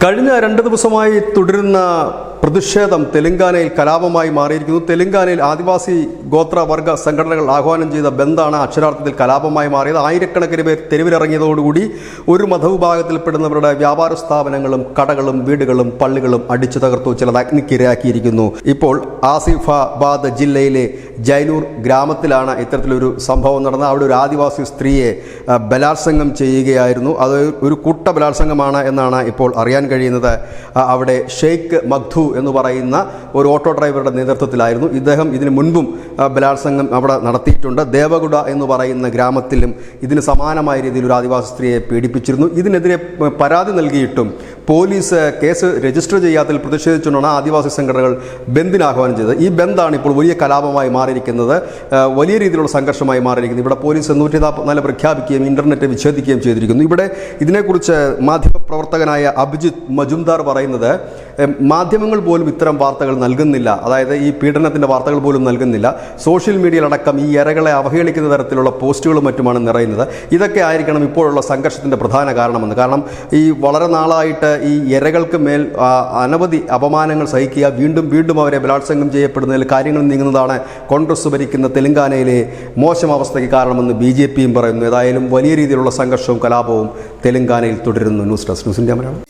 കഴിഞ്ഞ 2 ദിവസമായി തുടരുന്ന പ്രതിഷേധം തെലങ്കാനയിൽ കലാപമായി മാറിയിരിക്കുന്നു. തെലങ്കാനയിൽ ആദിവാസി ഗോത്ര വർഗ സംഘടനകൾ ആഹ്വാനം ചെയ്ത ബന്ദാണ് അക്ഷരാർത്ഥത്തിൽ കലാപമായി മാറിയത്. ആയിരക്കണക്കിന് പേർ തെരുവിലിറങ്ങിയതോടുകൂടി ഒരു മതവിഭാഗത്തിൽപ്പെടുന്നവരുടെ വ്യാപാര സ്ഥാപനങ്ങളും കടകളും വീടുകളും പള്ളികളും അടിച്ചു തകർത്തു, ചിലത് അഗ്നിക്കിരയാക്കിയിരിക്കുന്നു. ഇപ്പോൾ ആസിഫാബാദ് ജില്ലയിലെ ജൈനൂർ ഗ്രാമത്തിലാണ് ഇത്തരത്തിലൊരു സംഭവം നടന്നത്. അവിടെ ഒരു ആദിവാസി സ്ത്രീയെ ബലാത്സംഗം ചെയ്യുകയായിരുന്നു. അത് ഒരു കൂട്ട ബലാത്സംഗമാണ് എന്നാണ് ഇപ്പോൾ അറിയാൻ കഴിയുന്നത്. അവിടെ ഷെയ്ഖ് മഖ്ദു എന്ന് പറയുന്ന ഒരു ഓട്ടോ ഡ്രൈവറുടെ നേതൃത്വത്തിലായിരുന്നു. ഇദ്ദേഹം ഇതിനു മുൻപും ബലാത്സംഗം അവിടെ നടത്തിയിട്ടുണ്ട്. ദേവഗുഡ എന്ന് പറയുന്ന ഗ്രാമത്തിലും ഇതിന് സമാനമായ രീതിയിൽ ഒരു ആദിവാസി സ്ത്രീയെ പീഡിപ്പിച്ചിരുന്നു. ഇതിനെതിരെ പരാതി നൽകിയിട്ടും പോലീസ് കേസ് രജിസ്റ്റർ ചെയ്യാത്തതിൽ പ്രതിഷേധിച്ചുകൊണ്ടാണ് ആദിവാസി സംഘടനകൾ ബന്ദിന് ആഹ്വാനം ചെയ്തത്. ഈ ബന്ദാണ് ഇപ്പോൾ വലിയ കലാപമായി മാറിയിരിക്കുന്നത്, വലിയ രീതിയിലുള്ള സംഘർഷമായി മാറിയിരിക്കുന്നത്. ഇവിടെ പോലീസ് 144 പ്രഖ്യാപിക്കുകയും ഇന്റർനെറ്റ് വിച്ഛേദിക്കുകയും ചെയ്തിരിക്കുന്നു. ഇവിടെ ഇതിനെക്കുറിച്ച് മാധ്യമപ്രവർത്തകനായ അഭിജിത്ത് മജുംദാർ പറയുന്നത്, മാധ്യമങ്ങൾ പോലും ഇത്തരം വാർത്തകൾ നൽകുന്നില്ല, അതായത് ഈ പീഡനത്തിൻ്റെ വാർത്തകൾ പോലും നൽകുന്നില്ല. സോഷ്യൽ മീഡിയയിലടക്കം ഈ ഇരകളെ അവഹേളിക്കുന്ന തരത്തിലുള്ള പോസ്റ്റുകളും മറ്റുമാണ് നിറയുന്നത്. ഇതൊക്കെ ആയിരിക്കണം ഇപ്പോഴുള്ള സംഘർഷത്തിൻ്റെ പ്രധാന കാരണമെന്ന്. കാരണം ഈ വളരെ നാളായിട്ട് ഈ ഇരകൾക്ക് മേൽ അനവധി അപമാനങ്ങൾ സഹിക്കുക, വീണ്ടും വീണ്ടും അവരെ ബലാത്സംഗം ചെയ്യപ്പെടുന്നതിൽ കാര്യങ്ങൾ നീങ്ങുന്നതാണ് കോൺഗ്രസ് ഭരിക്കുന്ന തെലങ്കാനയിലെ മോശം അവസ്ഥയ്ക്ക് കാരണമെന്ന് BJPയും പറയുന്നു. ഏതായാലും വലിയ രീതിയിലുള്ള സംഘർഷവും കലാപവും തെലങ്കാനയിൽ തുടരുന്നു. News desk news India Malayalam.